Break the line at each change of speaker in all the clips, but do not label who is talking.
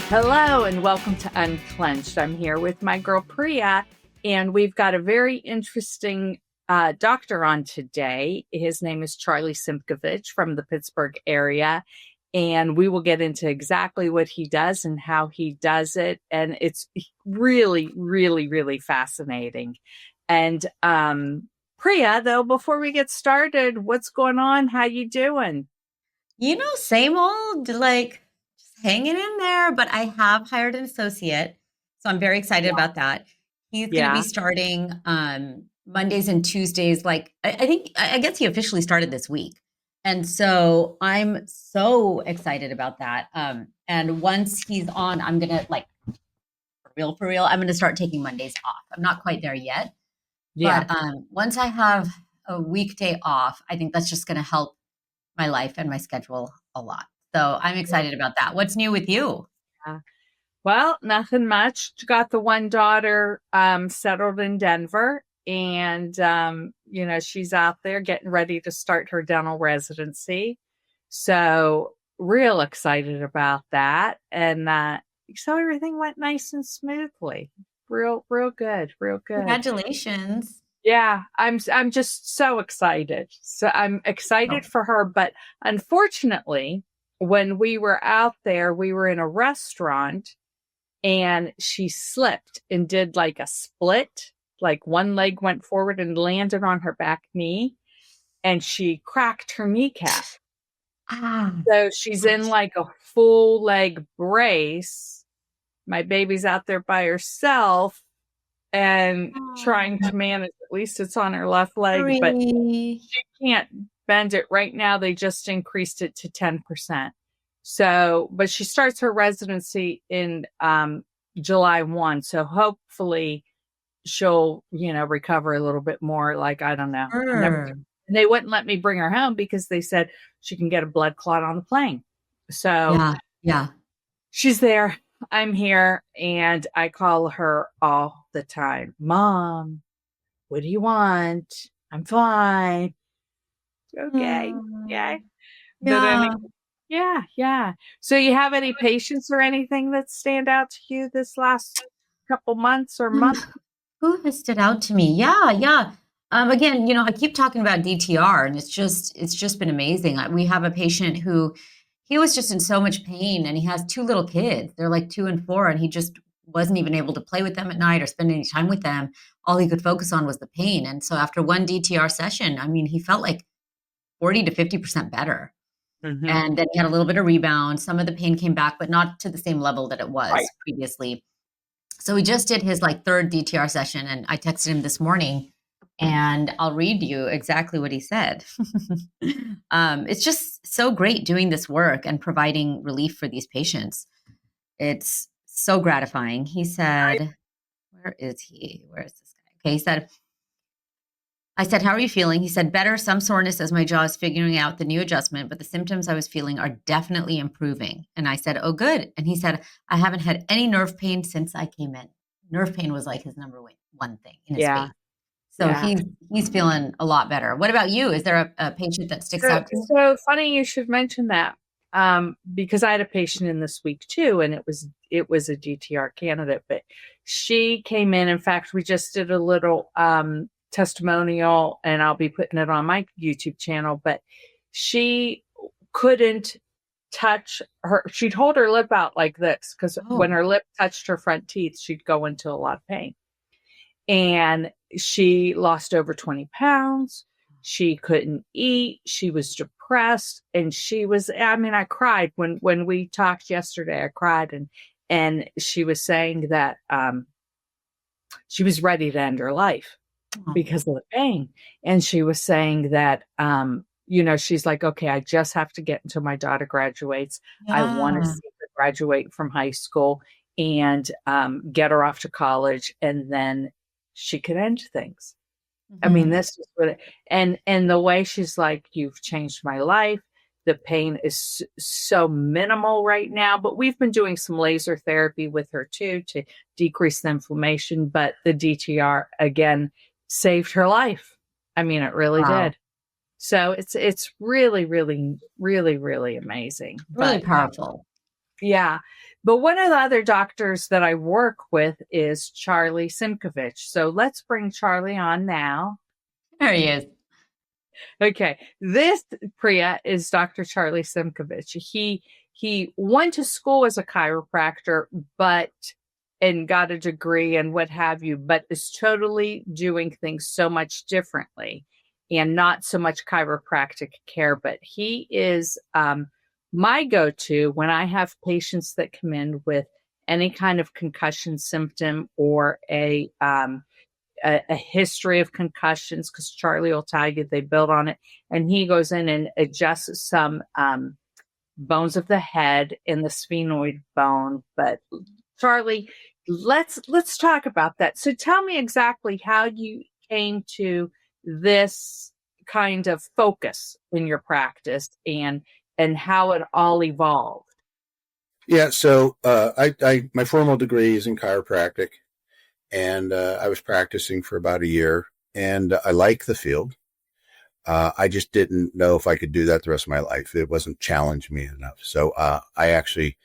Hello and welcome to Unclenched. I'm here with my girl Priya, and we've got a very interesting doctor on today. His name is Charlie Simkovich from the Pittsburgh area, and we will get into exactly what he does and how he does it. And it's really, really, really fascinating. And Priya, though, before we get started, what's going on? How you doing?
Same old, like just hanging in there, but I have hired an associate. So I'm very excited about that. He's going to be
Yeah.
starting Mondays and Tuesdays. I guess he officially started this week. And so I'm so excited about that. And once he's on, I'm going to for real, I'm going to start taking Mondays off. I'm not quite there yet.
Yeah.
But once I have a weekday off, I think that's just going to help my life and my schedule a lot. So I'm excited about that. What's new with you?
Yeah. Well, nothing much. Got the one daughter settled in Denver, and she's out there getting ready to start her dental residency. So real excited about that. And so everything went nice and smoothly. Real good, real good.
Congratulations.
Yeah, I'm just so excited. So I'm excited
Oh.
for her, but unfortunately, when we were out there, we were in a restaurant and she slipped and did like a split. Like one leg went forward and landed on her back knee, and she cracked her kneecap.
Ah,
So she's in like a full leg brace. My baby's out there by herself and trying to manage, at least it's on her left leg, but
sorry.
she can't bend it right now. They just increased it to 10%. So, but she starts her residency in July 1. So hopefully she'll, recover a little bit more. Like, I don't know.
Sure.
And they wouldn't let me bring her home because they said she can get a blood clot on the plane. So
Yeah, yeah.
she's there. I'm here, and I call her all the time. Mom, what do you want? I'm fine. Okay. Yeah.
Mm,
But
yeah.
yeah. So you have any patients or anything that stand out to you this last couple months or
Um,
month?
who has stood out to me? Yeah, yeah. Again, I keep talking about DTR, and it's just been amazing. We have a patient who he was just in so much pain, and he has two little kids. They're like 2 and 4, and he just wasn't even able to play with them at night or spend any time with them. All he could focus on was the pain. And so after one DTR session, I mean, he felt like 40 to 50% better.
Mm-hmm.
And then he had a little bit of rebound. Some of the pain came back, but not to the same level that it was
Right.
previously. So he just did his third DTR session, and I texted him this morning, and I'll read you exactly what he said. It's just so great doing this work and providing relief for these patients. It's so gratifying. He said, where is he? Where is this guy? Okay, he said, I said, how are you feeling? He said, better, some soreness as my jaw is figuring out the new adjustment, but the symptoms I was feeling are definitely improving. And I said, oh, good. And he said, I haven't had any nerve pain since I came in. Nerve pain was like his number one thing in his
Yeah.
face. So
Yeah.
he's feeling a lot better. What about you? Is there a patient that sticks
So,
out to you?
so funny you should mention that, because I had a patient in this week too, and it was a DTR candidate, but she came in. In fact, we just did a little testimonial, and I'll be putting it on my YouTube channel. But she couldn't touch her. She'd hold her lip out like this because when
Oh,
her lip touched her front teeth, she'd go into a lot of pain. And she lost over 20 pounds. She couldn't eat. She was depressed. And I cried when we talked yesterday. I cried, and she was saying that she was ready to end her life
oh,
because of the pain. And she was saying that, she's like, okay, I just have to get until my daughter graduates. I want to
yeah.
see her graduate from high school and get her off to college, and then she could end things. I mean,
Mhm.
this is what, and the way she's like, you've changed my life. The pain is so minimal right now, but we've been doing some laser therapy with her too to decrease the inflammation. But the DTR again saved her life. I mean, it really
Wow.
did. So it's really, really, really, really amazing.
Really
But
powerful.
yeah. But one of the other doctors that I work with is Charlie Simkovich. So let's bring Charlie on now.
There he is.
Okay. This, Priya, is Dr. Charlie Simkovich. He went to school as a chiropractor, and got a degree and what have you, but is totally doing things so much differently and not so much chiropractic care. But he is my go-to when I have patients that come in with any kind of concussion symptom or a history of concussions, because Charlie will tell you they build on it, and he goes in and adjusts some bones of the head and the sphenoid bone. But Charlie, let's talk about that. So tell me exactly how you came to this kind of focus in your practice and how it all evolved.
Yeah, so I my formal degree is in chiropractic, and I was practicing for about a year, and I like the field. I just didn't know if I could do that the rest of my life. It wasn't challenging me enough. So I actually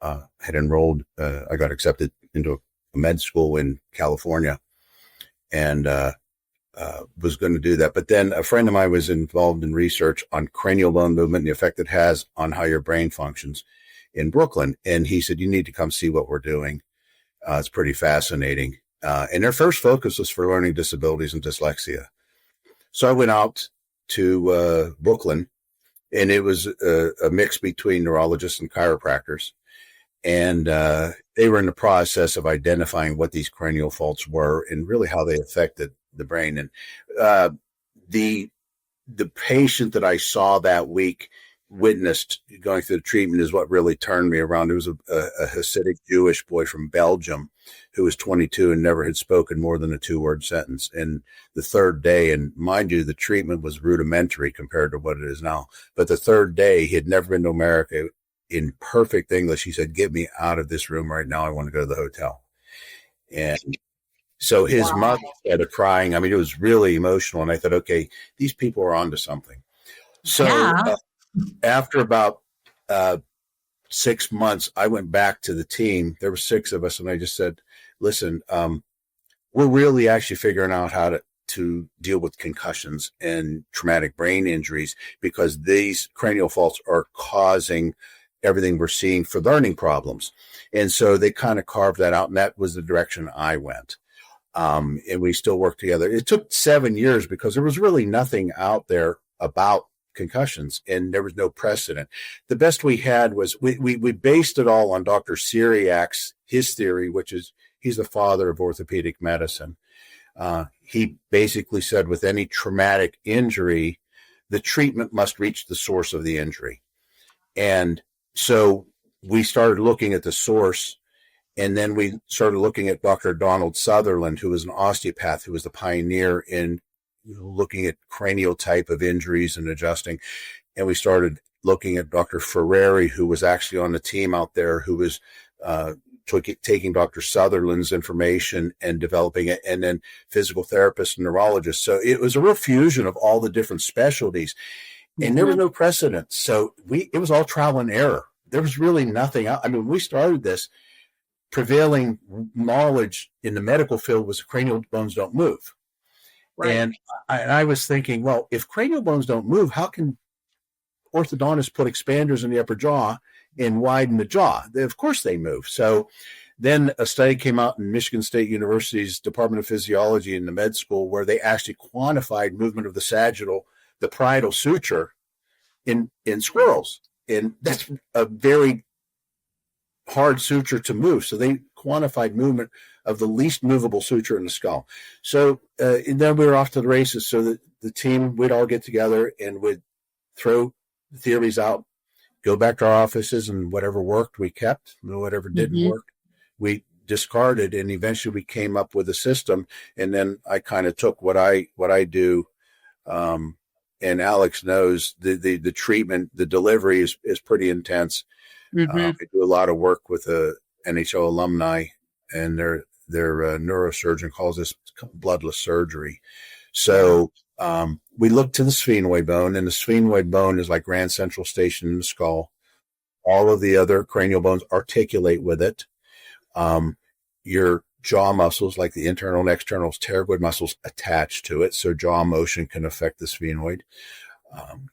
had enrolled. I got accepted into a med school in California, and was going to do that. But then a friend of mine was involved in research on cranial bone movement and the effect it has on how your brain functions in Brooklyn. And he said, you need to come see what we're doing. It's pretty fascinating. And their first focus was for learning disabilities and dyslexia. So I went out to Brooklyn, and it was a mix between neurologists and chiropractors. And they were in the process of identifying what these cranial faults were and really how they affected the brain. And the patient that I saw that week witnessed going through the treatment is what really turned me around. It was a Hasidic Jewish boy from Belgium who was 22 and never had spoken more than a 2-word sentence. And the third day, and mind you, the treatment was rudimentary compared to what it is now. But the third day, he had never been to America. In perfect English, he said, get me out of this room right now. I want to go to the hotel. And so his mother started crying. I mean, it was really emotional. And I thought, okay, these people are onto something. So after about 6 months, I went back to the team. There were 6 of us. And I just said, listen, we're really actually figuring out how to deal with concussions and traumatic brain injuries, because these cranial faults are causing everything we're seeing for learning problems. And so they kind of carved that out, and that was the direction I went. And we still work together. It took 7 years because there was really nothing out there about concussions, and there was no precedent. The best we had was we based it all on Dr. Syriac's, his theory, which is he's the father of orthopedic medicine. He basically said with any traumatic injury, the treatment must reach the source of the injury. And so we started looking at the source, and then we started looking at Dr. Donald Sutherland, who was an osteopath, who was the pioneer in looking at cranial type of injuries and adjusting. And we started looking at Dr. Ferrari, who was actually on the team out there, who was taking Dr. Sutherland's information and developing it, and then physical therapists and neurologists. So it was a real fusion of all the different specialties. And there was no precedent. So it was all trial and error. There was really nothing. I mean, when we started this, prevailing knowledge in the medical field was cranial bones don't move. Right. And I was thinking, well, if cranial bones don't move, how can orthodontists put expanders in the upper jaw and widen the jaw? Of course they move. So then a study came out in Michigan State University's Department of Physiology in the med school, where they actually quantified movement of the sagittal, the parietal suture in squirrels. And that's a very hard suture to move. So they quantified movement of the least movable suture in the skull. So and then we were off to the races. So that the team, we'd all get together and would throw the theories out, go back to our offices, and whatever worked, we kept. Whatever didn't work, we discarded. And eventually we came up with a system. And then I kind of took what I do. And Alex knows the treatment, the delivery is pretty intense. I do a lot of work with NHL alumni, and their neurosurgeon calls this bloodless surgery. So we look to the sphenoid bone, and the sphenoid bone is like Grand Central Station in the skull. All of the other cranial bones articulate with it. Your jaw muscles, like the internal and external pterygoid muscles, attach to it. So jaw motion can affect the sphenoid.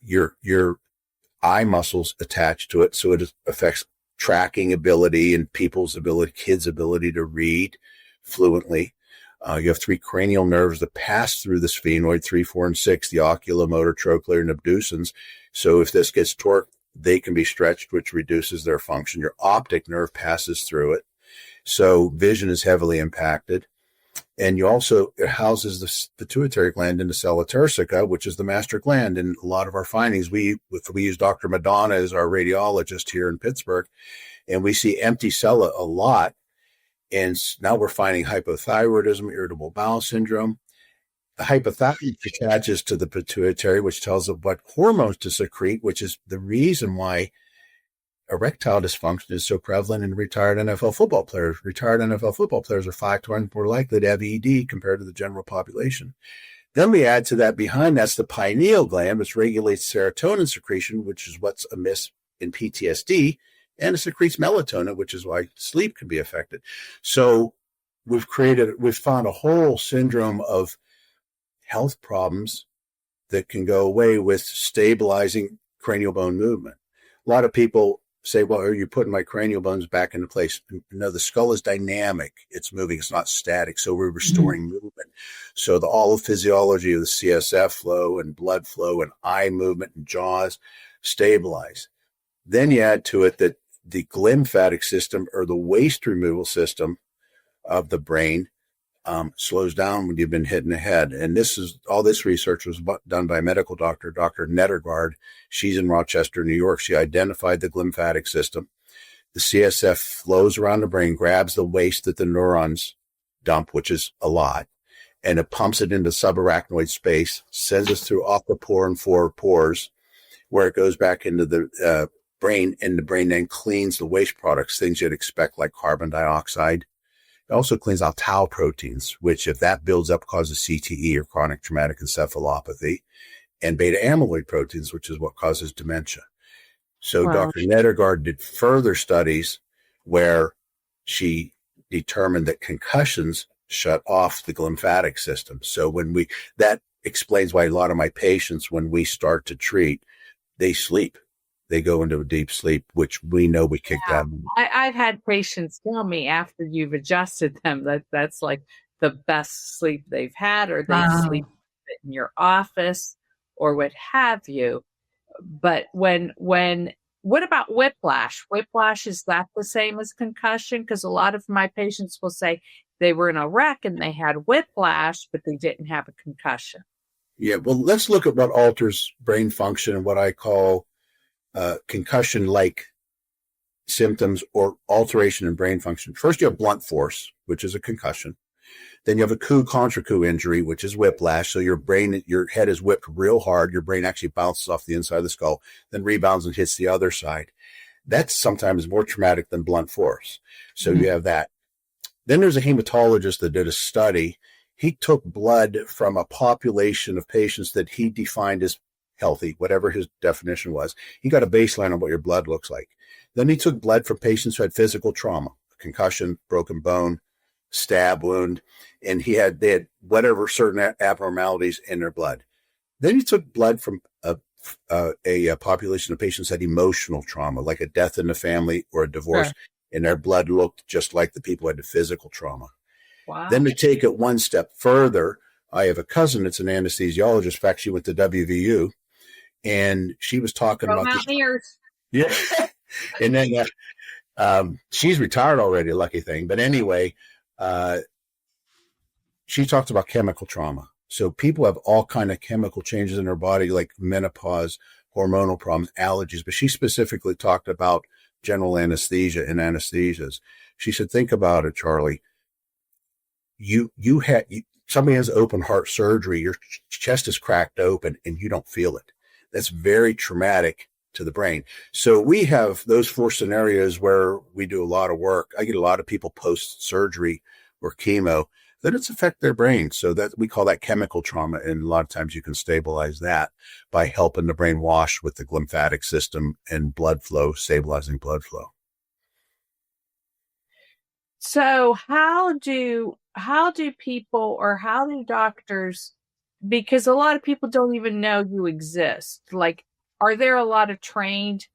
Your eye muscles attach to it. So it affects tracking ability and kids' ability to read fluently. You have 3 cranial nerves that pass through the sphenoid, 3, 4, and 6, the oculomotor, trochlear, and abducens. So if this gets torqued, they can be stretched, which reduces their function. Your optic nerve passes through it. So vision is heavily impacted. And it houses the pituitary gland in the sella turcica, which is the master gland. And a lot of our findings, we use Dr. Madonna as our radiologist here in Pittsburgh, and we see empty sella a lot. And now we're finding hypothyroidism, irritable bowel syndrome. The hypothyroid attaches to the pituitary, which tells it what hormones to secrete, which is the reason why erectile dysfunction is so prevalent in retired NFL football players. Retired NFL football players are 5 times more likely to have ED compared to the general population. Then we add to that behind that's the pineal gland, which regulates serotonin secretion, which is what's amiss in PTSD, and it secretes melatonin, which is why sleep can be affected. So we've found a whole syndrome of health problems that can go away with stabilizing cranial bone movement. A lot of people say, well, are you putting my cranial bones back into place? No, the skull is dynamic. It's moving. It's not static. So we're restoring movement. So all of physiology of the CSF flow and blood flow and eye movement and jaws stabilize. Then you add to it that the glymphatic system, or the waste removal system of the brain, slows down when you've been hit in the head. And all this research was done by a medical doctor, Dr. Nettergaard. She's in Rochester, New York. She identified the glymphatic system. The CSF flows around the brain, grabs the waste that the neurons dump, which is a lot, and it pumps it into subarachnoid space, sends us through aquapore and 4 pores, where it goes back into the brain, and the brain then cleans the waste products, things you'd expect like carbon dioxide. It also cleans out tau proteins, which if that builds up causes CTE, or chronic traumatic encephalopathy, and beta amyloid proteins, which is what causes dementia. So
Wow.
Dr. Nettergaard did further studies where she determined that concussions shut off the glymphatic system. So that explains why a lot of my patients, when we start to treat, they sleep. They go into a deep sleep, which we know we kick them.
I've had patients tell me after you've adjusted them that's like the best sleep they've had, or they sleep in your office or what have you. But what about whiplash? Whiplash, is that the same as concussion? Because a lot of my patients will say they were in a wreck and they had whiplash, but they didn't have a concussion.
Yeah, well, let's look at what alters brain function and what I call concussion-like symptoms or alteration in brain function. First, you have blunt force, which is a concussion. Then you have a coup contra coup injury, which is whiplash. So your head is whipped real hard. Your brain actually bounces off the inside of the skull, then rebounds and hits the other side. That's sometimes more traumatic than blunt force. So you have that. Then there's a hematologist that did a study. He took blood from a population of patients that he defined as healthy, whatever his definition was. He got a baseline on what your blood looks like. Then he took blood from patients who had physical trauma, concussion, broken bone, stab wound, and they had whatever certain abnormalities in their blood. Then he took blood from a population of patients that had emotional trauma, like a death in the family or a divorce, and their blood looked just like the people who had the physical trauma.
Wow.
Then to take it one step further, I have a cousin that's an anesthesiologist. In fact, she went to WVU, and she was talking about this. Yeah. And then she's retired already, lucky thing. But anyway, she talked about chemical trauma. So people have all kind of chemical changes in their body, like menopause, hormonal problems, allergies. But she specifically talked about general anesthesia and anesthesias. She said, think about it, Charlie. Somebody has open heart surgery, your chest is cracked open and you don't feel it. That's very traumatic to the brain. So we have those 4 scenarios where we do a lot of work. I get a lot of people post-surgery or chemo then it's affect their brain. So that we call that chemical trauma. And a lot of times you can stabilize that by helping the brain wash with the lymphatic system and blood flow, stabilizing blood flow.
So how do people, or how do doctors, because a lot of people don't even know you exist. Like, are there a lot of trained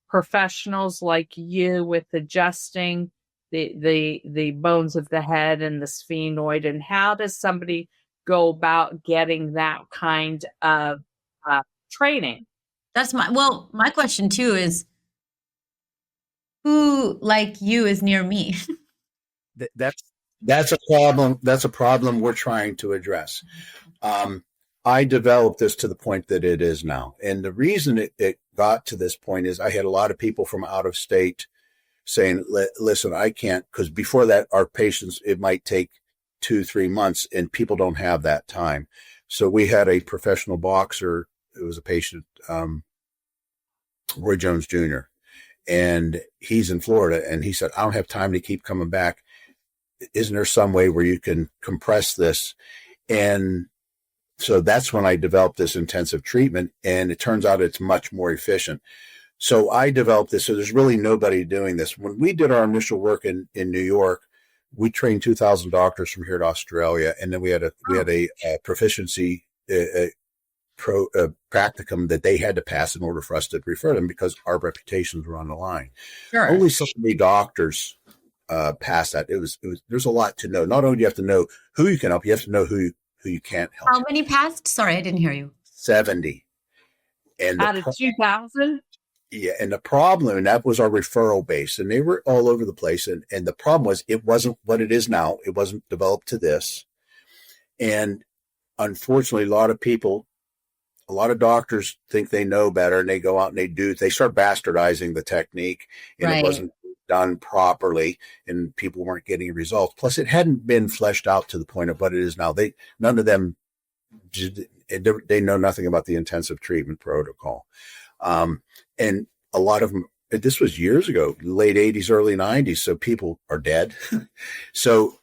professionals like you with adjusting the bones of the head and the sphenoid, and how does somebody go about getting that kind of training?
That's my question too is, who like you is near me?
That's a problem. That's a problem we're trying to address. I developed this to the point that it is now. And the reason it got to this point is I had a lot of people from out of state saying, listen, I can't, because before that, our patients, it might take 2-3 months, and people don't have that time. So we had a professional boxer. It was a patient, Roy Jones Jr., and he's in Florida. And he said, I don't have time to keep coming back. Isn't there some way where you can compress this? And so that's when I developed this intensive treatment, and it turns out it's much more efficient. So I developed this. So there's really nobody doing this. When we did our initial work in New York, we trained 2,000 doctors from here to Australia. And then we had a proficiency practicum that they had to pass in order for us to refer them, because our reputations were on the line.
Sure.
Only so many doctors passed that. There's a lot to know. Not only do you have to know who you can help, you have to know who you can't help.
How many passed? Sorry, I didn't hear you.
70. And
out of 2,000?
Yeah. And the problem, and that was our referral base, and they were all over the place. And the problem was, it wasn't what it is now. It wasn't developed to this. And unfortunately, a lot of doctors think they know better, and they go out and they start bastardizing the technique, and
Right.
It wasn't done properly, and people weren't getting results. Plus, it hadn't been fleshed out to the point of what it is now. None of them, they know nothing about the intensive treatment protocol. And a lot of them, this was years ago, late 80s, early 90s. So people are dead. So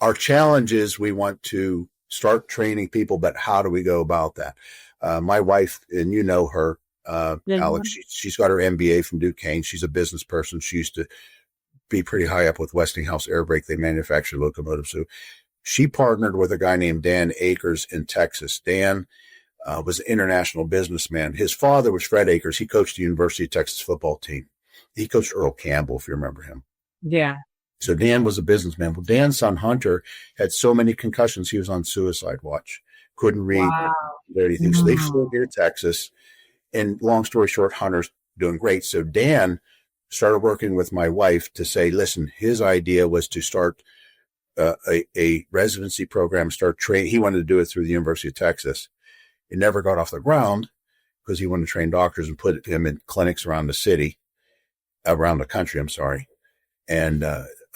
our challenge is we want to start training people, but how do we go about that? My wife, and you know her, Alex, she's got her MBA from Duquesne. She's a business person. She used to be pretty high up with Westinghouse Air Brake. They manufacture locomotives. So she partnered with a guy named Dan Akers in Texas. Dan was an international businessman. His father was Fred Akers. He coached the University of Texas football team. He coached Earl Campbell, if you remember him.
Yeah.
So Dan was a businessman. Well, Dan's son, Hunter, had so many concussions, he was on suicide watch. Couldn't read, anything. So they flew here to Texas. And long story short, Hunter's doing great. So Dan started working with my wife to say, listen, his idea was to start a residency program, start training. He wanted to do it through the University of Texas. It never got off the ground because he wanted to train doctors and put him in clinics around the country. I'm sorry. And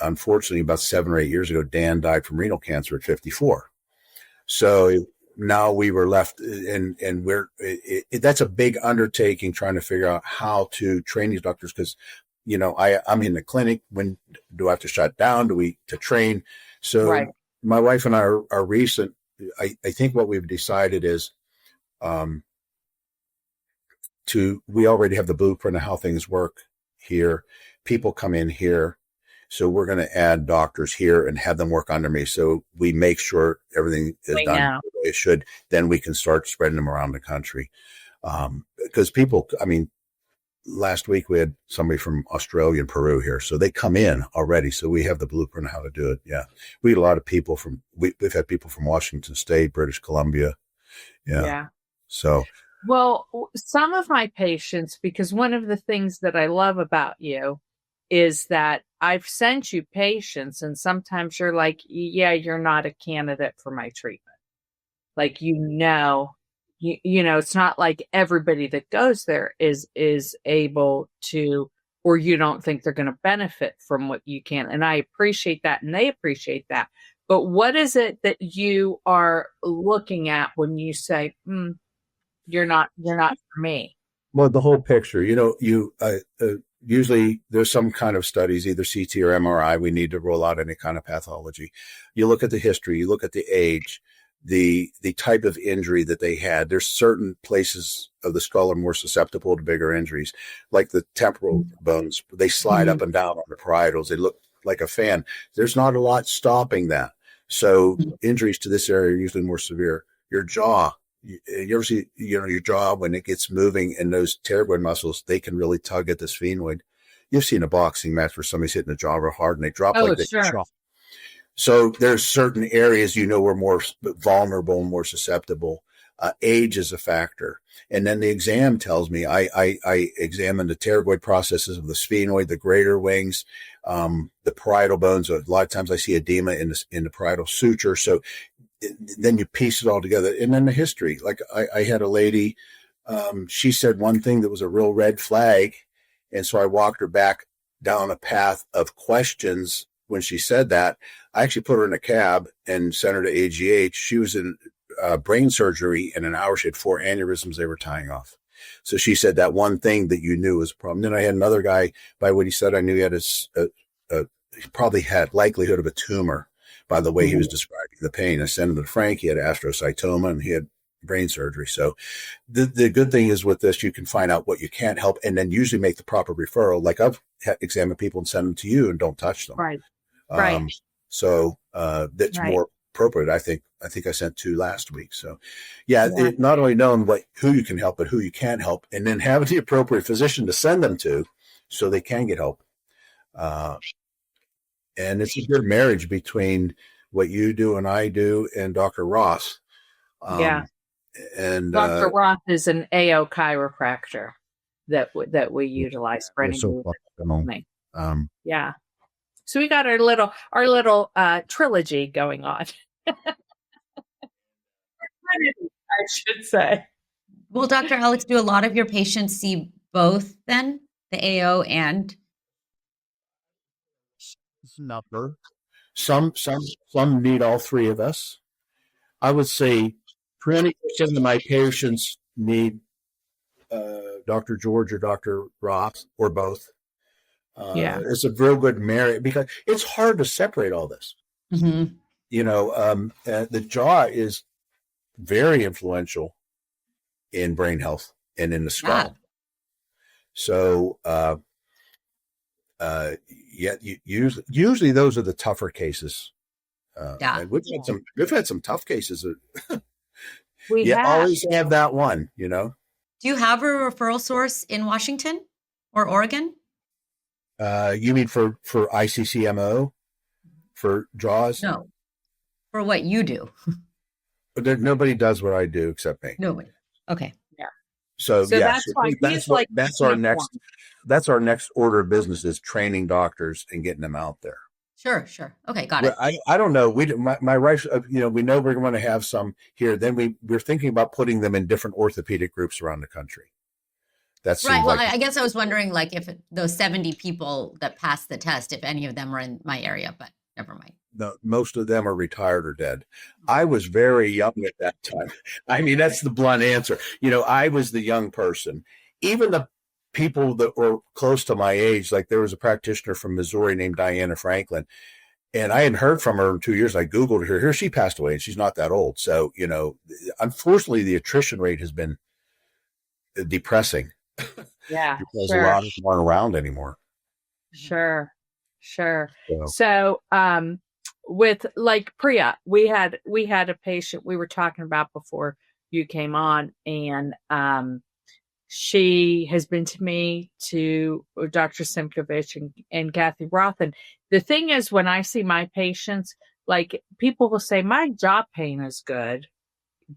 unfortunately, about 7 or 8 years ago, Dan died from renal cancer at 54. So now we were left, and that's a big undertaking, trying to figure out how to train these doctors, because I'm in the clinic. When do I have to shut down? To train? So right. My wife and I are recent. I think what we've decided is we already have the blueprint of how things work here. People come in here. So we're going to add doctors here and have them work under me. So we make sure everything is done the way it should. Then we can start spreading them around the country. Because people, last week we had somebody from Australia and Peru here. So they come in already. So we have the blueprint of how to do it. Yeah. We had a lot of people we've had people from Washington State, British Columbia. Yeah. So.
Well, some of my patients, because one of the things that I love about you is that I've sent you patients, and sometimes you're like, yeah, you're not a candidate for my treatment. Like, it's not like everybody that goes there is able to, or you don't think they're going to benefit from what you can. And I appreciate that, and they appreciate that. But what is it that you are looking at when you say, you're not for me?
Well, the whole picture, usually there's some kind of studies, either CT or MRI. We need to rule out any kind of pathology. You look at the history, you look at the age, the type of injury that they had. There's certain places of the skull are more susceptible to bigger injuries, like the temporal bones. They slide up and down on the parietals. They look like a fan. There's not a lot stopping that. So injuries to this area are usually more severe. Your jaw, you ever see, your jaw when it gets moving and those pterygoid muscles, they can really tug at the sphenoid. You've seen a boxing match where somebody's hitting the jaw real hard and they drop like they chop. So there's certain areas, we're more vulnerable and more susceptible. Age is a factor. And then the exam tells me I examine the pterygoid processes of the sphenoid, the greater wings, the parietal bones. A lot of times I see edema in the parietal suture. So then you piece it all together. And then the history, like I had a lady, she said one thing that was a real red flag. And so I walked her back down a path of questions. When she said that, I actually put her in a cab and sent her to AGH. She was in brain surgery. In an hour, she had 4 aneurysms they were tying off. So she said that one thing that you knew was a problem. Then I had another guy, by what he said, I knew he had he probably had likelihood of a tumor by the way he was describing the pain. I sent him to Frank. He had astrocytoma and he had brain surgery. So the good thing is with this, you can find out what you can't help and then usually make the proper referral. Like I've examined people and send them to you and don't touch them.
Right.
So that's more appropriate. I think I sent 2 last week. So it, not only knowing who you can help, but who you can't help, and then having the appropriate physician to send them to so they can get help. And it's a good marriage between what you do and I do and Dr. Ross. And
Dr. Roth is an AO chiropractor that we utilize for any So we got our little trilogy going on. I should say.
Well, Dr. Alex, do a lot of your patients see both then, the AO and?
Number. Some need all 3 of us. I would say 20% of my patients need Dr. George or Dr. Roth or both. It's a real good marriage because it's hard to separate all this.
Mm-hmm.
The jaw is very influential in brain health and in the skull.
Yeah.
So, usually those are the tougher cases. We've had some tough cases.
We
always have that one,
Do you have a referral source in Washington or Oregon?
You mean for ICCMO, for JAWS?
No, for what you do.
Nobody does what I do except me.
Nobody. Okay.
Yeah.
So
that's why
that's our next order of business is training doctors and getting them out there.
Sure. Okay, got it.
I don't know. My wife, we know we're going to have some here. Then we're thinking about putting them in different orthopedic groups around the country. That's
right. Well, I guess I was wondering, like, if those 70 people that passed the test, if any of them are in my area, but never mind.
No, most of them are retired or dead. I was very young at that time. I mean, that's the blunt answer. I was the young person. Even the people that were close to my age, like there was a practitioner from Missouri named Diana Franklin, and I hadn't heard from her in 2 years. I Googled her. Here she passed away, and she's not that old. So, unfortunately, the attrition rate has been depressing.
Yeah.
Because a lot of them aren't around anymore.
Sure. So, with like Priya, we had a patient we were talking about before you came on, and she has been to me, to Dr. Simkovich and Kathy Roth. And the thing is, when I see my patients, like people will say my jaw pain is good,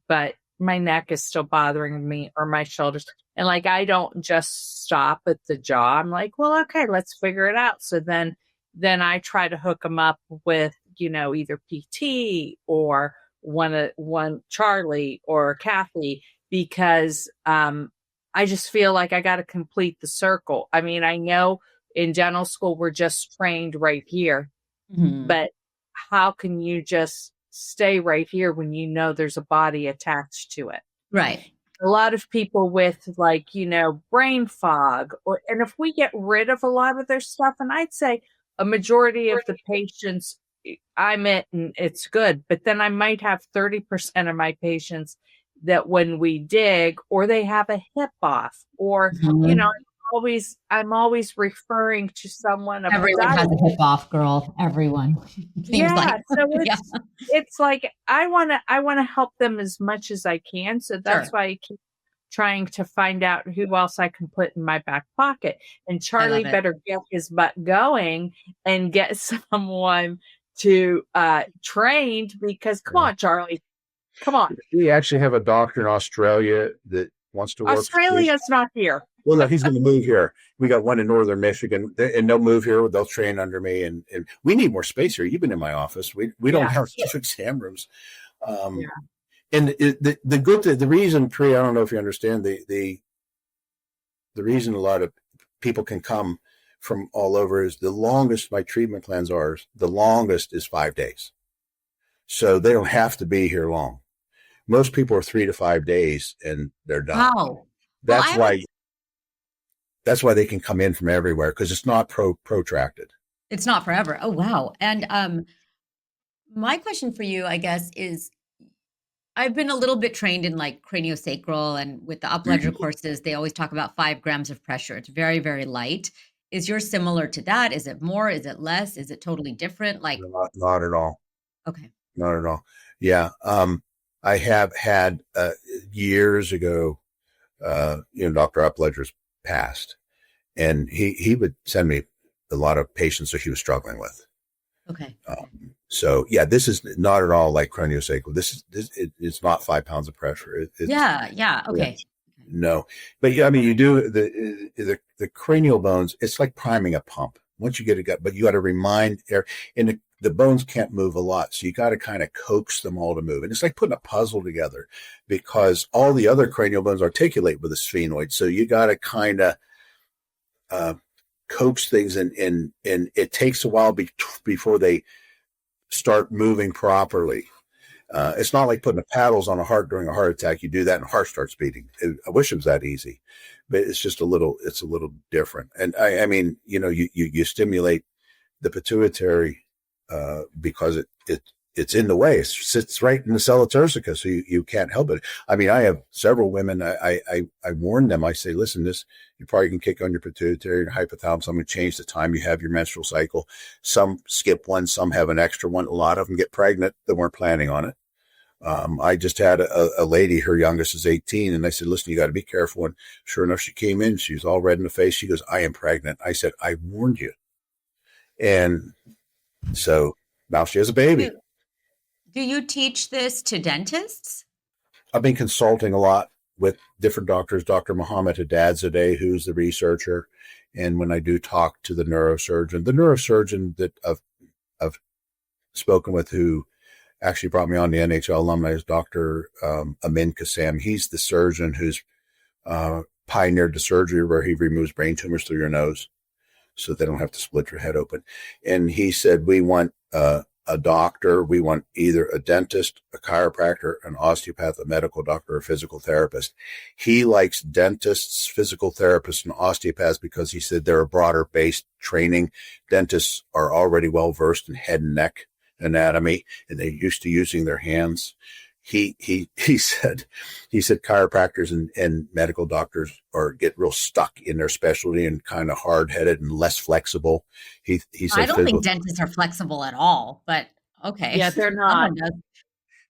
but my neck is still bothering me or my shoulders. And like, I don't just stop at the jaw. I'm like, well, okay, let's figure it out. So then I try to hook them up with, either PT or one Charlie or Kathy, because, I just feel like I got to complete the circle. I mean, I know in dental school, we're just trained right here, but how can you just stay right here when there's a body attached to it?
Right.
a lot of people with like, brain fog and if we get rid of a lot of their stuff, and I'd say a majority of the patients I'm it and it's good, but then I might have 30% of my patients that when we dig or they have a hip off or,
Mhm.
I'm always referring to someone.
Everyone has a hip off, girl. Everyone. Seems like.
So
Yeah.
it's like I want to help them as much as I can. So that's why I keep trying to find out who else I can put in my back pocket. And Charlie better get his butt going and get someone to trained because come on, Charlie. Come on.
We actually have a doctor in Australia that wants to work.
Australia's not here.
Well, no, he's going to move here. We got one in northern Michigan, and they'll move here. They'll train under me, and we need more space here. You've been in my office. We don't have enough exam rooms. And the reason, Priya, I don't know if you understand the reason a lot of people can come from all over is the longest my treatment plans are. The longest is 5 days, so they don't have to be here long. Most people are 3 to 5 days, and they're done.
Wow.
That's why they can come in from everywhere because it's not protracted.
It's not forever. Oh, wow. And my question for you, I guess, is I've been a little bit trained in like craniosacral and with the Unclenched courses, they always talk about 5 grams of pressure. It's very, very light. Is yours similar to that? Is it more? Is it less? Is it totally different? Like
not at all.
Okay.
Not at all. Yeah. I have had years ago, Dr. Upledger's passed, and he would send me a lot of patients that he was struggling with.
Okay.
So yeah, this is not at all like craniosacral. It's not 5 pounds of pressure.
Yeah. Okay.
No, but yeah, I mean, you do the cranial bones. It's like priming a pump. Once you get it, but you got to remind and the bones can't move a lot, so you got to kind of coax them all to move. And it's like putting a puzzle together because all the other cranial bones articulate with a sphenoid. So you got to kind of coax things, and it takes a while before they start moving properly. It's not like putting the paddles on a heart during a heart attack. You do that and the heart starts beating. I wish it was that easy, but it's just a little different. And I mean, you stimulate the pituitary because it's in the way. It sits right in the cella turcica, so you can't help it. I mean, I have several women. I warn them. I say, listen, you probably can kick on your pituitary and hypothalamus. I'm going to change the time you have your menstrual cycle. Some skip one, some have an extra one. A lot of them get pregnant that weren't planning on it. I just had a lady, her youngest is 18, and I said, listen, you got to be careful. And sure enough, she came in. She was all red in the face. She goes, I am pregnant. I said, I warned you. And so now she has a baby.
Do you teach this to dentists?
I've been consulting a lot with different doctors, Dr. Mohammed Haddadzadeh, who's the researcher. And when I do talk to the neurosurgeon that I've spoken with, who actually brought me on the NHL alumni, is Dr. Amin Kassam. He's the surgeon who's pioneered the surgery where he removes brain tumors through your nose so they don't have to split your head open. And he said, we want a doctor. We want either a dentist, a chiropractor, an osteopath, a medical doctor, or a physical therapist. He likes dentists, physical therapists, and osteopaths because he said they're a broader based training. Dentists are already well versed in head and neck anatomy, and they're used to using their hands. He said chiropractors and medical doctors get real stuck in their specialty and kind of hard headed and less flexible. He said
I don't think dentists are flexible at all, but okay.
Yeah, they're not.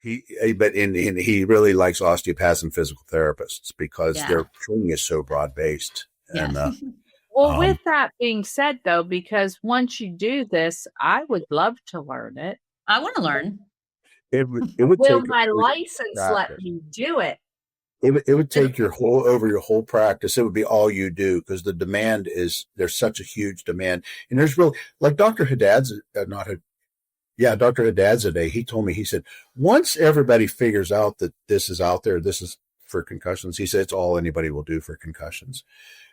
He really likes osteopaths and physical therapists because their training is so broad based.
Yeah.
And
well, with that being said, though, because once you do this, I would love to learn it.
I want to learn.
It would
Will
take
my license let me do it?
It would take your whole practice. It would be all you do because the demand there's such a huge demand. And there's really, like Dr. Dr. Haddadzadeh, he told me, he said, once everybody figures out that this is out there, this is for concussions, he said, it's all anybody will do for concussions.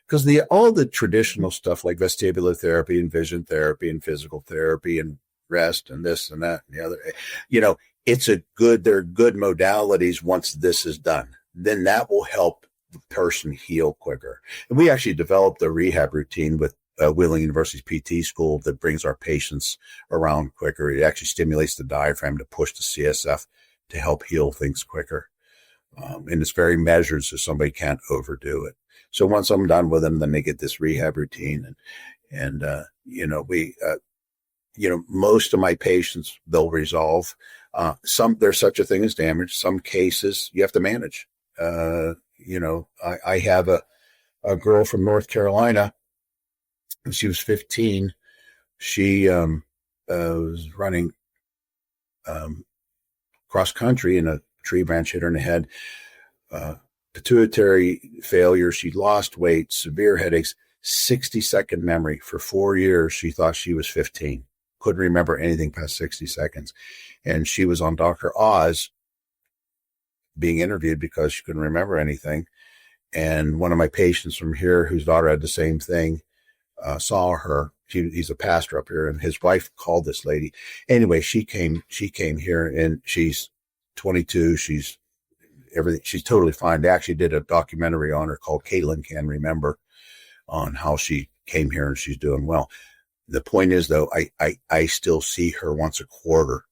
Because all the traditional stuff like vestibular therapy and vision therapy and physical therapy and rest and this and that and the other, they're good modalities once this is done. then that will help the person heal quicker. And we actually developed a rehab routine with Wheeling University's PT school that brings our patients around quicker. It actually stimulates the diaphragm to push the CSF to help heal things quicker. And it's very measured so somebody can't overdo it. So once I'm done with them, then they get this rehab routine. And most of my patients, they'll resolve. There's such a thing as damage. Some cases you have to manage. I have a girl from North Carolina. She was 15. She was running cross country and a tree branch hit her in the head. Pituitary failure. She lost weight, severe headaches, 60-second memory. For 4 years, she thought she was 15. Couldn't remember anything past 60 seconds. And she was on Dr. Oz being interviewed because she couldn't remember anything. And one of my patients from here, whose daughter had the same thing, saw her. He's a pastor up here, and his wife called this lady. Anyway, she came here, and she's 22. She's everything. She's totally fine. They actually did a documentary on her called Caitlin Can Remember, on how she came here, and she's doing well. The point is, though, I still see her once a quarter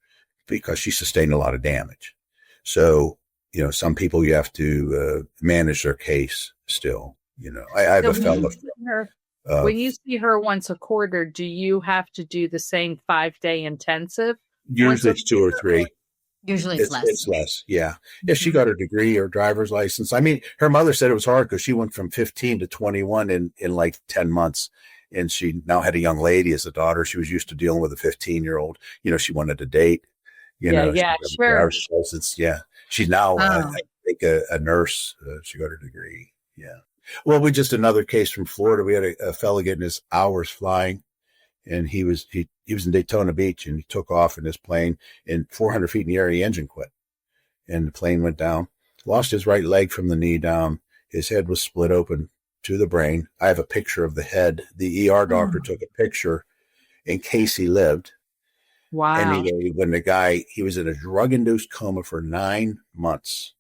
because she sustained a lot of damage. So, some people you have to manage their case still. I have a fellow.
When you see her once a quarter, do you have to do the same 5-day intensive?
Usually it's 2 or 3.
Usually it's less.
It's less, yeah. Yeah, she got her degree, her driver's license. I mean, her mother said it was hard because she went from 15 to 21 in like 10 months. And she now had a young lady as a daughter. She was used to dealing with a 15-year-old. She wanted to date.
Sure.
Yeah. She's now, I think, a nurse. She got her degree. Yeah. Well, another case from Florida. We had a fellow getting his hours flying, and he was in Daytona Beach, and he took off in his plane, and 400 feet in the air, the engine quit, and the plane went down. Lost his right leg from the knee down. His head was split open to the brain. I have a picture of the head. The ER doctor took a picture in case he lived.
Wow.
Anyway, when he was in a drug-induced coma for 9 months.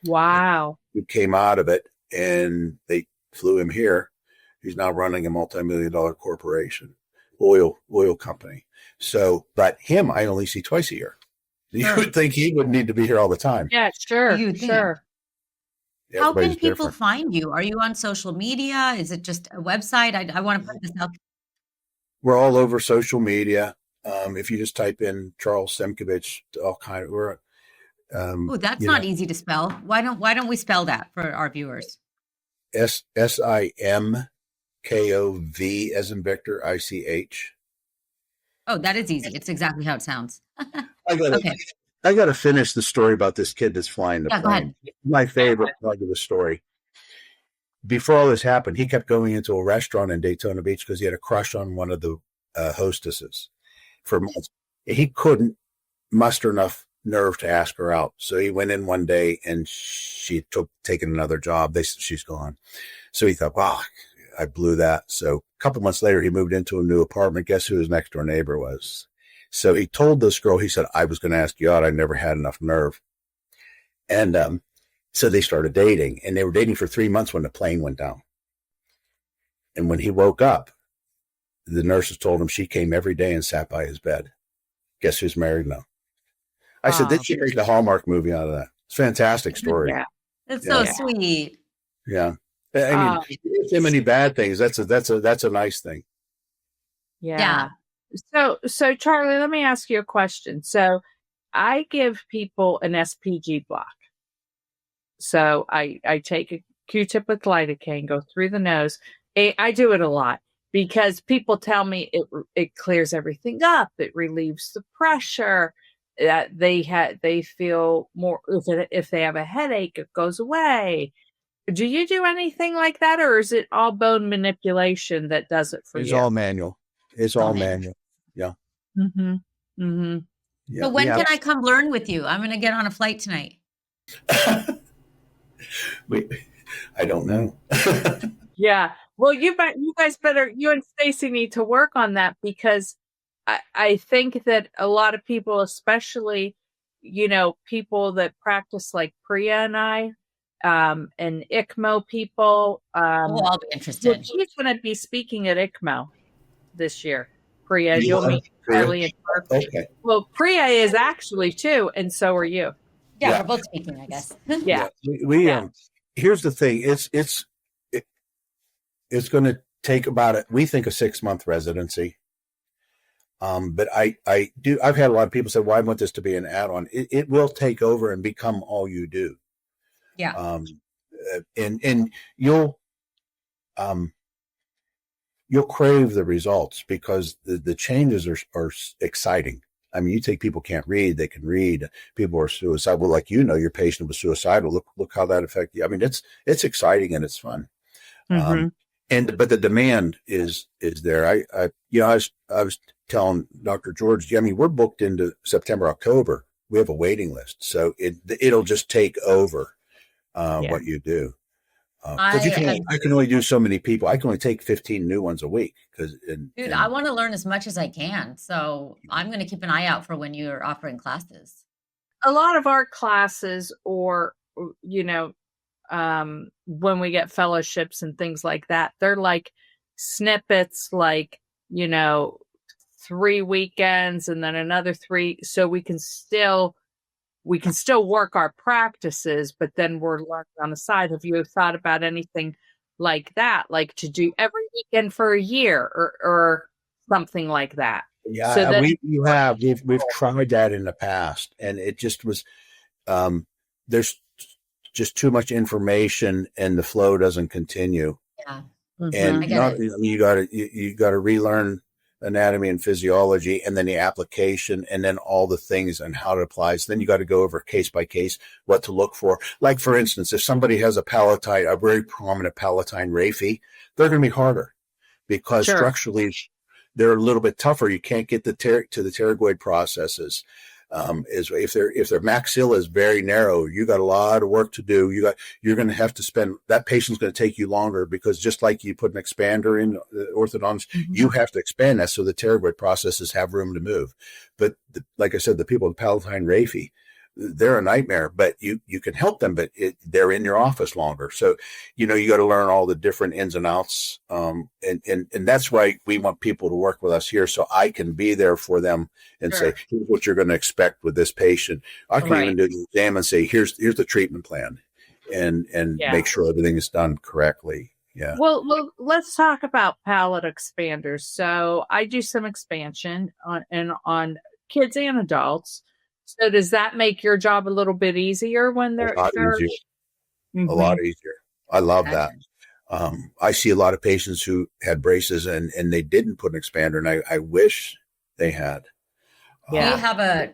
Wow.
He came out of it, and they flew him here. He's now running a multi-million-dollar corporation, oil company. So, but him, I only see twice a year. You would think he would need to be here all the time.
Yeah, sure. Sure.
How can people find you? Are you on social media? Is it just a website? I want to put this out.
We're all over social media. If you just type in Charles Simkovich,
that's not easy to spell. Why don't we spell that for our viewers?
Simkov as in Victor, ICH.
Oh, that is easy. It's exactly how it sounds.
I got to finish the story about this kid that's flying the plane.
Go ahead.
My favorite part of the story. Before all this happened, he kept going into a restaurant in Daytona Beach because he had a crush on one of the hostesses for months. He couldn't muster enough nerve to ask her out. So he went in one day, and she taken another job. She's gone. So he thought, wow, I blew that. So a couple months later, he moved into a new apartment. Guess who his next door neighbor was? So he told this girl, he said, I was going to ask you out. I never had enough nerve. And so they started dating, and they were dating for 3 months when the plane went down. And when he woke up, the nurses told him she came every day and sat by his bed. Guess who's married now? I said, they should make the Hallmark movie out of that. It's a fantastic story.
Yeah.
It's so sweet.
Yeah. I mean, if there many bad things, that's a nice thing.
Yeah. So Charlie, let me ask you a question. So I give people an SPG block. So I take a Q-tip with lidocaine, go through the nose. I do it a lot because people tell me it clears everything up. It relieves the pressure. That they feel more, if they have a headache, it goes away. Do you do anything like that, or is it all bone manipulation that does it for you?
It's all manual. It's all manual. Yeah.
Mm-hmm. Mm-hmm.
Yeah.
So when can I come learn with you? I'm going to get on a flight tonight.
I don't know.
Yeah. Well, you guys better, you and Stacy need to work on that, because I think that a lot of people, especially, people that practice like Priya and I, and ICMO people.
Oh, I'll be
Well,
interested.
she's going to be speaking at ICMO this year. Priya,
You
you'll
are?
meet
Priya?
Charlie and her.
Okay.
Well, Priya is actually too, and so are you.
Yeah,
Yeah.
we're both speaking, I guess.
Yeah.
We
Yeah.
here's the thing. It's going to take we think a 6-month residency. But I've had a lot of people say, well, I want this to be an add-on. It will take over and become all you do.
Yeah.
And you'll crave the results because the changes are exciting. I mean, you take people can't read, they can read. People are suicidal. Like, your patient was suicidal. Look how that affected you. I mean, it's exciting and it's fun.
Mm-hmm.
But the demand is there. I was telling Dr. George, I mean, we're booked into September, October. We have a waiting list, so it'll just take over what you do. Because I can only do so many people. I can only take 15 new ones a week.
I want to learn as much as I can. So I'm going to keep an eye out for when you're offering classes.
A lot of our classes, or, when we get fellowships and things like that, they're like snippets, like, 3 weekends and then another 3. So we can still work our practices, but then we're learning on the side. Have you thought about anything like that, like to do every weekend for a year or something like that?
Yeah,
so that
we've tried that in the past, and it just was there's just too much information, and the flow doesn't continue.
Yeah,
and you got to relearn anatomy and physiology, and then the application, and then all the things and how it applies. Then you got to go over case by case what to look for. Like, for instance, if somebody has a very prominent palatine raphe, they're going to be harder because structurally they're a little bit tougher. You can't get to the pterygoid processes. If their maxilla is very narrow, you got a lot of work to do. You're going to have to spend, that patient's going to take you longer, because just like you put an expander in orthodontist, you have to expand that so the pterygoid processes have room to move. But like I said, the people with palatine raphe, they're a nightmare, but you can help them, but they're in your office longer. So, you got to learn all the different ins and outs. And that's why we want people to work with us here, so I can be there for them and say, here's what you're going to expect with this patient. I can even do the exam and say, here's the treatment plan, and make sure everything is done correctly. Yeah.
Well, let's talk about palate expanders. So I do some expansion on kids and adults. So does that make your job a little bit easier when they're
a lot easier? A lot easier. I love that. I see a lot of patients who had braces and they didn't put an expander, and I wish they had.
We have a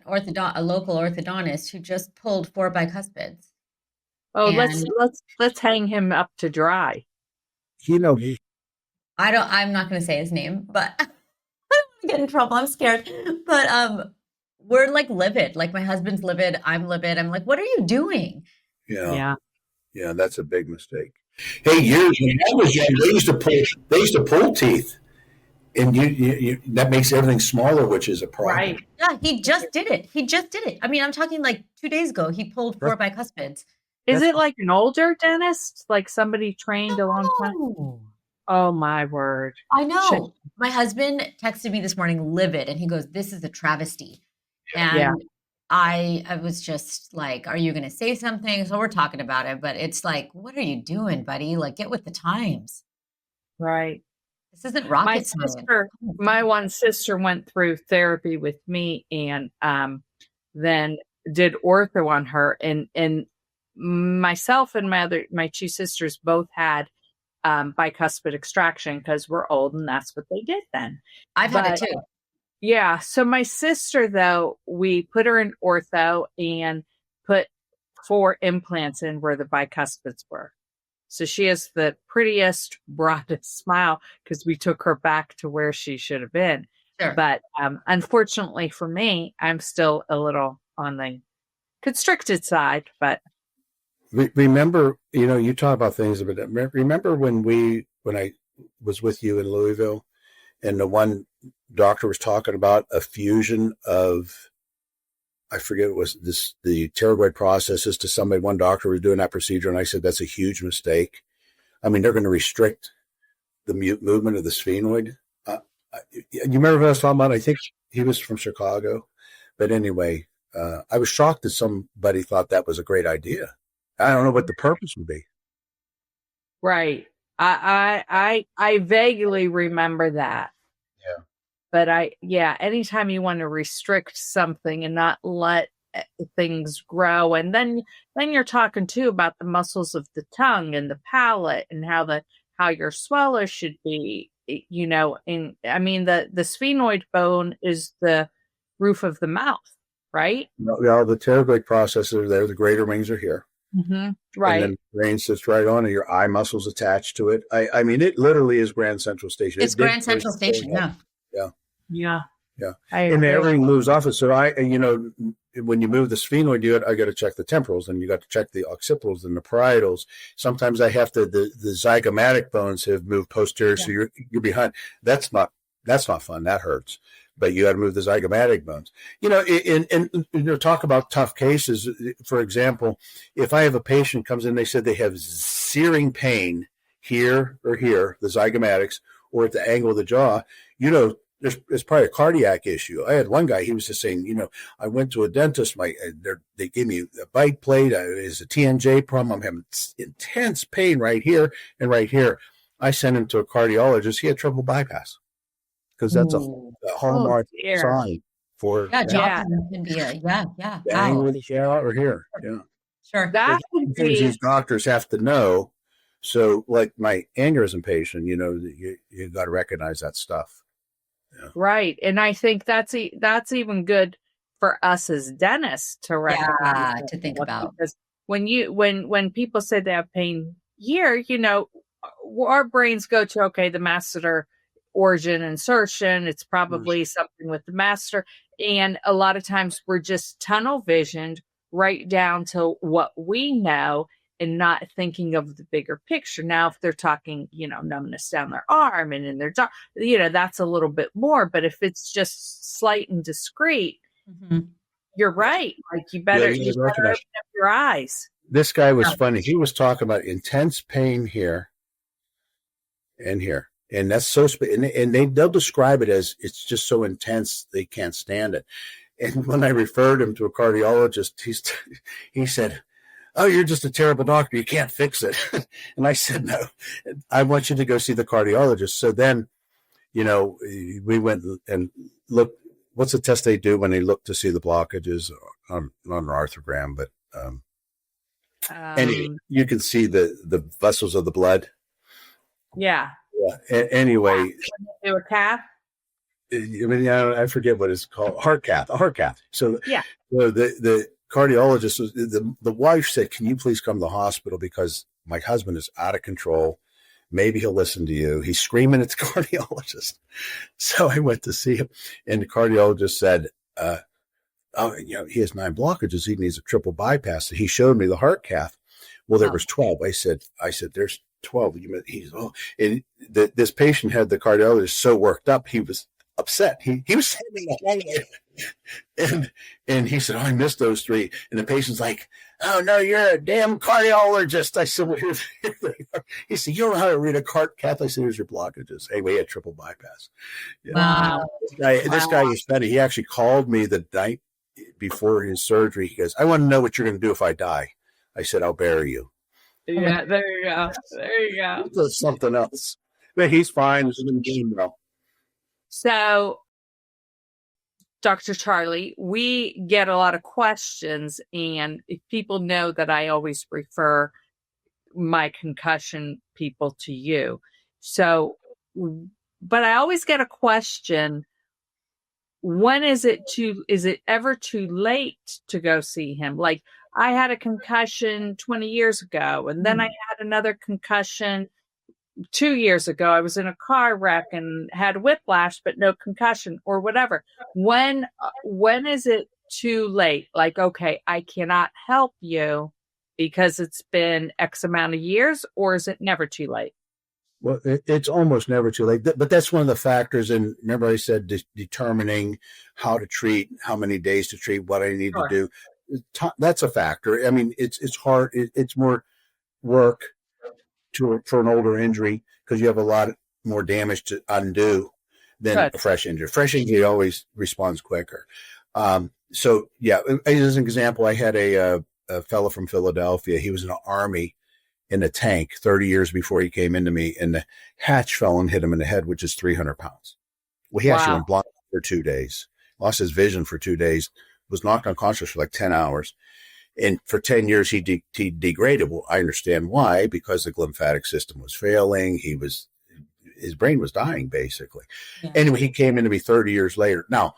local orthodontist who just pulled 4 bicuspids.
Oh, let's hang him up to dry.
I'm not going to say his name, but I don't want to get in trouble. I'm scared. But we're like livid. Like, my husband's livid. I'm livid. I'm like, what are you doing?
Yeah. That's a big mistake. Hey, years when I was young, they used to pull teeth, and you that makes everything smaller, which is a problem.
Right.
Yeah, he just did it. I mean, I'm talking like 2 days ago. He pulled 4 bicuspids.
Is it like an older dentist, like somebody trained a long time? Oh, my word.
I know. My husband texted me this morning livid, and he goes, "This is a travesty." And I was just like, are you going to say something? So we're talking about it, but it's like, what are you doing, buddy? Like, get with the times.
Right.
This isn't rocket science.
My one sister went through therapy with me, and then did ortho on her, and myself and my 2 sisters both had bicuspid extraction because we're old, and that's what they did then.
I've had it too.
Yeah. So my sister, though, we put her in ortho and put 4 implants in where the bicuspids were. So she has the prettiest, broadest smile because we took her back to where she should have been.
Sure.
But unfortunately for me, I'm still a little on the constricted side. But
remember, you talk about things, but remember when I was with you in Louisville, and the one doctor was talking about a fusion of, I forget it was the pterygoid processes to somebody. One doctor was doing that procedure, and I said that's a huge mistake. I mean, they're going to restrict the movement of the sphenoid. You remember what I was talking about? I think he was from Chicago, but anyway, I was shocked that somebody thought that was a great idea. I don't know what the purpose would be.
Right. I vaguely remember that.
Yeah.
But anytime you want to restrict something and not let things grow, and then you're talking too about the muscles of the tongue and the palate and how your swallow should be, and I mean the sphenoid bone is the roof of the mouth, right?
No, the pterygoid processes are there. The greater wings are here.
Mm-hmm. Right.
And then the brain sits right on, and your eye muscles attached to it. I mean, it literally is Grand Central Station.
It's Grand Central Station, yeah.
Yeah.
Yeah.
Yeah.
And
everything moves off it. So when you move the sphenoid, I got to check the temporals, and you got to check the occipitals and the parietals. Sometimes I have to, the zygomatic bones have moved posterior. Yeah. So you're behind. That's not fun. That hurts. But you got to move the zygomatic bones. And talk about tough cases. For example, if I have a patient comes in, they said they have searing pain here or here, the zygomatics, or at the angle of the jaw, there's probably a cardiac issue. I had one guy, he was just saying, I went to a dentist, they gave me a bite plate, it's a TNJ problem, I'm having intense pain right here and right here. I sent him to a cardiologist, he had triple bypass. Because that's a hallmark sign for
jaw can be the
angle of the jaw or here. Yeah,
sure.
That
things these doctors have to know. So, like my aneurysm patient, you got to recognize that stuff. Yeah.
Right, and I think that's even good for us as dentists to recognize.
To think about,
because when people say they have pain here, our brains go to the masseter origin insertion. It's probably something with the masseter, and a lot of times we're just tunnel visioned right down to what we know and not thinking of the bigger picture. Now, if they're talking, numbness down their arm and in their jaw, that's a little bit more. But if it's just slight and discreet, you're right. Like you better open up your eyes.
This guy was funny. He was talking about intense pain here and here. And that's so, and they'll describe it as it's just so intense they can't stand it. And when I referred him to a cardiologist, he said, "Oh, you're just a terrible doctor. You can't fix it." And I said, "No, I want you to go see the cardiologist." So then, we went and looked. What's the test they do when they look to see the blockages on an arthrogram? But anyway, you can see the vessels of the blood.
Yeah.
Yeah. Anyway,
do a cath.
I forget what it's called. A heart cath. So
yeah.
So the cardiologist, the wife said, "Can you please come to the hospital because my husband is out of control. Maybe he'll listen to you." He's screaming at the cardiologist. So I went to see him, and the cardiologist said, he has 9 blockages. He needs a triple bypass. So he showed me the heart cath. Well, there was 12. I said, "There's 12. And this patient had the cardiologist so worked up, he was upset. He was saying that, and he said, "Oh, I missed those 3." And the patient's like, "Oh no, you're a damn cardiologist." I said, "Well, here they are." He said, "You don't know how to read a heart cath." I said, "Here's your blockages." Hey, we had triple bypass.
Wow.
This guy is funny. He actually called me the night before his surgery. He goes, "I want to know what you're going to do if I die." I said, "I'll bury you."
Yeah, there you go.
That's something else. But he's fine. He's in the game now.
So, Dr. Charlie, we get a lot of questions, and if people know that I always refer my concussion people to you. So, but I always get a question, is it ever too late to go see him? Like, I had a concussion 20 years ago, and then I had another concussion 2 years ago. I was in a car wreck and had whiplash, but no concussion or whatever. When is it too late? Like, okay, I cannot help you because it's been X amount of years, or is it never too late?
Well, it's almost never too late, but that's one of the factors. And remember, I said determining how to treat, how many days to treat, what I need to
Sure.
do. That's a factor. I mean, it's hard. It's more work for an older injury because you have a lot more damage to undo than
Good.
a fresh injury. Fresh injury always responds quicker. So yeah, as an example, I had a fellow from Philadelphia. He was in the Army in a tank 30 years before he came into me, and the hatch fell and hit him in the head, which is 300 pounds. Well, he actually went blind for 2 days, lost his vision for 2 days, was knocked unconscious for like 10 hours. And for 10 years, he degraded. Well, I understand why, because the lymphatic system was failing. His brain was dying, basically. Yeah. Anyway, he came into me 30 years later. Now,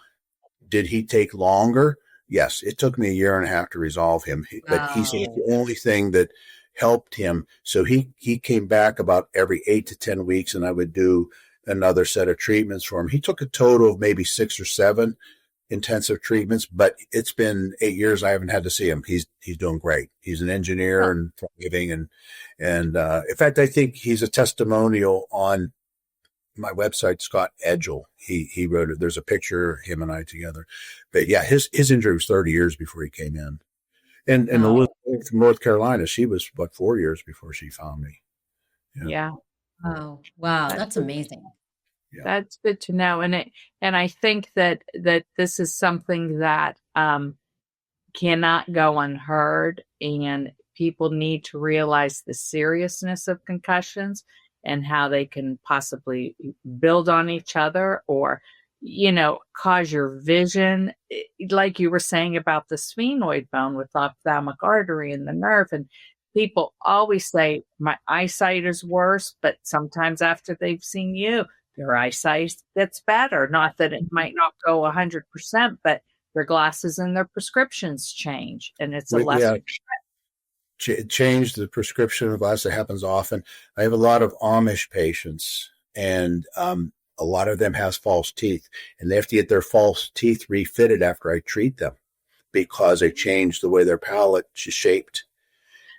did he take longer? Yes. It took me 1.5 years to resolve him. But he said the only thing that helped him. So he came back about every 8 to 10 weeks, and I would do another set of treatments for him. He took a total of maybe 6 or 7 intensive treatments, but it's been 8 years. I haven't had to see him. He's doing great. He's an engineer and thriving. And in fact, I think he's a testimonial on my website, Scott Edgell. He wrote it. There's a picture, him and I together. But yeah, his injury was 30 years before he came in. And Elizabeth from North Carolina, she was 4 years before she found me.
Yeah.
Oh, wow. That's amazing.
Yeah.
That's good to know. And I think that this is something that cannot go unheard, and people need to realize the seriousness of concussions and how they can possibly build on each other or, cause your vision, like you were saying about the sphenoid bone with the ophthalmic artery and the nerve. And people always say, my eyesight is worse, but sometimes after they've seen you, their eyesight gets better. Not that it might not go 100%, but their glasses and their prescriptions change, and it's a lesser.
Change the prescription of glasses. That happens often. I have a lot of Amish patients, and a lot of them has false teeth, and they have to get their false teeth refitted after I treat them because I changed the way their palate is shaped.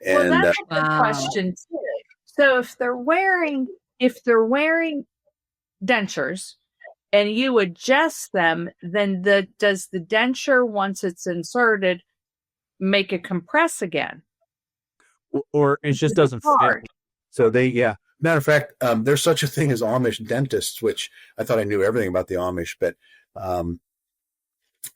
And
well, that's a good question too. So if they're wearing dentures and you adjust them, then does the denture, once it's inserted, make it compress again?
Or it just doesn't fit. So
matter of fact, there's such a thing as Amish dentists, which I thought I knew everything about the Amish, but I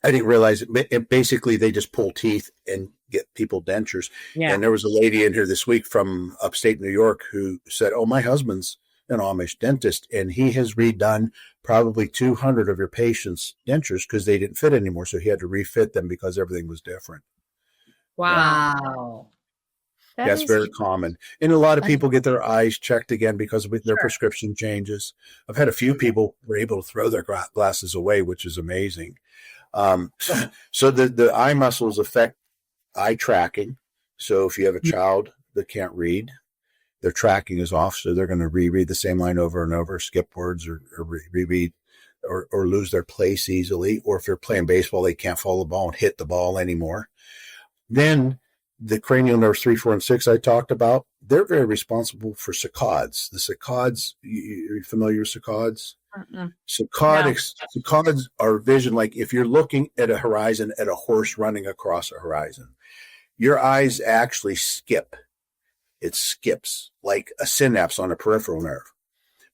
didn't realize it. Basically, they just pull teeth and get people dentures. Yeah. And there was a lady in here this week from upstate New York who said, "Oh, my husband's an Amish dentist, and he has redone probably 200 of your patients' dentures because they didn't fit anymore. So he had to refit them because everything was different."
Wow.
That's very common. And a lot of people get their eyes checked again because of their prescription changes. I've had a few people were able to throw their glasses away, which is amazing. So the eye muscles affect eye tracking. So if you have a child that can't read, their tracking is off. So they're going to reread the same line over and over, skip words or reread or lose their place easily. Or if they're playing baseball, they can't follow the ball and hit the ball anymore. Then the cranial nerves 3, 4, and 6 I talked about, they're very responsible for saccades. The saccades, you're familiar with saccades? Saccades are vision, like if you're looking at a horizon at a horse running across a horizon, your eyes actually skip. It skips like a synapse on a peripheral nerve,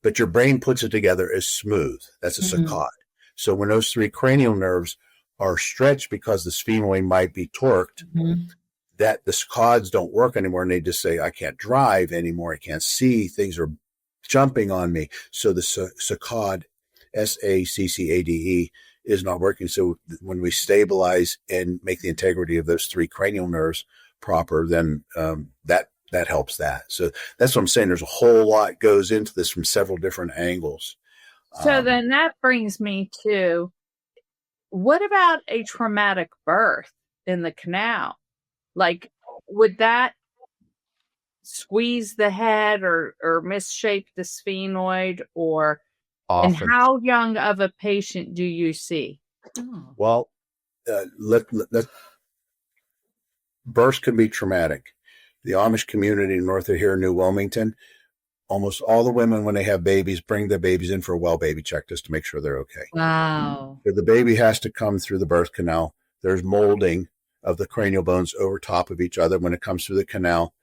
but your brain puts it together as smooth. That's a saccade. So when those 3 cranial nerves are stretched because the sphenoid might be torqued, that the saccades don't work anymore, and they just say, I can't drive anymore, I can't see, things are jumping on me. So the saccade, SACCADE, is not working. So when we stabilize and make the integrity of those 3 cranial nerves proper, then that helps that. So that's what I'm saying. There's a whole lot goes into this from several different angles.
So then that brings me to, what about a traumatic birth in the canal? Like, would that squeeze the head or misshape the sphenoid? Or
often.
And how young of a patient do you see?
Well,
births can be traumatic. The Amish community north of here in New Wilmington, almost all the women, when they have babies, bring their babies in for a well baby check just to make sure they're okay.
Wow.
So the baby has to come through the birth canal. There's molding of the cranial bones over top of each other. When it comes through the canal,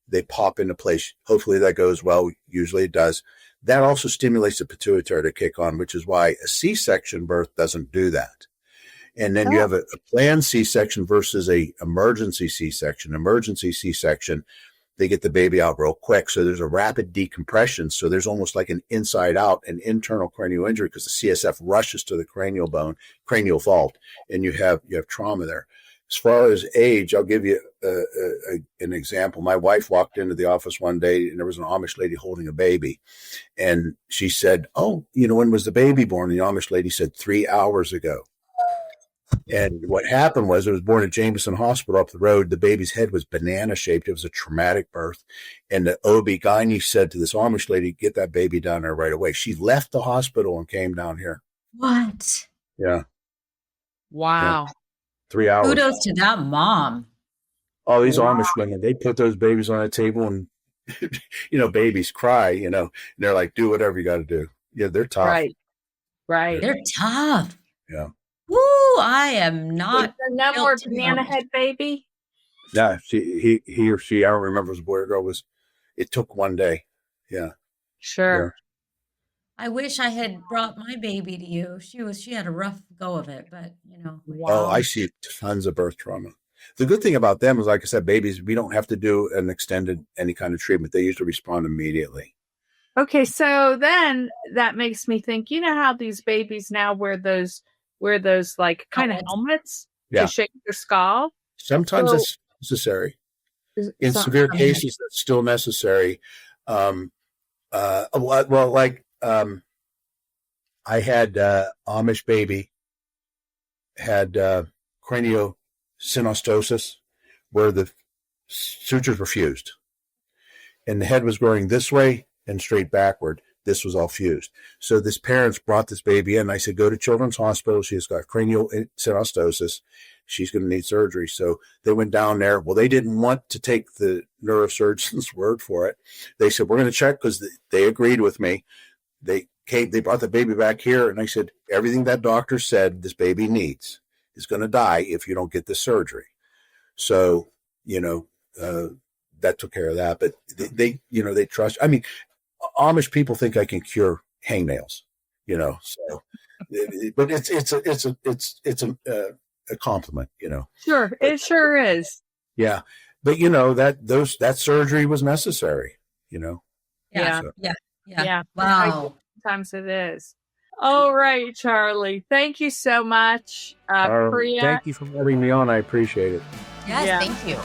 they pop into place. Hopefully that goes well. Usually it does. That also stimulates the pituitary to kick on, which is why a C-section birth doesn't do that. And then you have a planned C-section versus a emergency C-section. Emergency C-section, they get the baby out real quick. So there's a rapid decompression. So there's almost like an inside out, an internal cranial injury, because the CSF rushes to the cranial bone, cranial fault, and you have trauma there. As far as age, I'll give you an example. My wife walked into the office one day and there was an Amish lady holding a baby. And she said, "Oh, when was the baby born?" And the Amish lady said, 3 hours ago. And what happened was it was born at Jameson Hospital up the road. The baby's head was banana shaped. It was a traumatic birth. And the OB-GYN said to this Amish lady, "Get that baby down there right away." She left the hospital and came down here.
What?
Yeah.
Wow.
Yeah. 3 hours.
Kudos to that mom.
All these Amish women, they put those babies on a table and, babies cry, and they're like, "Do whatever you got to do." Yeah, they're tough.
Right.
They're tough.
Yeah.
Woo, I am not.
Is there no more banana head baby?
Yeah, he or she, I don't remember if it was a boy or girl, it took one day. Yeah.
Sure.
I wish I had brought my baby to you. She had a rough go of it, but
Wow.
Oh, I see tons of birth trauma. The good thing about them is, like I said, babies, we don't have to do an extended any kind of treatment. They usually respond immediately.
Okay, so then that makes me think, how these babies now wear those like kind of helmets to shake their skull?
Sometimes it's necessary. In severe cases, that's still necessary. I had Amish baby had craniosynostosis where the sutures were fused and the head was growing this way and straight backward. This was all fused. So this parents brought this baby in. I said, "Go to Children's Hospital. She's got craniosynostosis. She's going to need surgery." So they went down there. Well, they didn't want to take the neurosurgeon's word for it. They said, "We're going to check," because they agreed with me. They brought the baby back here, and I said, "Everything that doctor said this baby needs is going to die if you don't get the surgery." So, that took care of that. But they trust. I mean, Amish people think I can cure hangnails, So, but it's a compliment,
Sure, it sure is.
Yeah, but that surgery was necessary,
Yeah.
So.
Yeah. Wow.
Sometimes it is. All right, Charlie. Thank you so much, Priya.
Thank you for having me on. I appreciate it.
Yes,
Yeah.
thank you.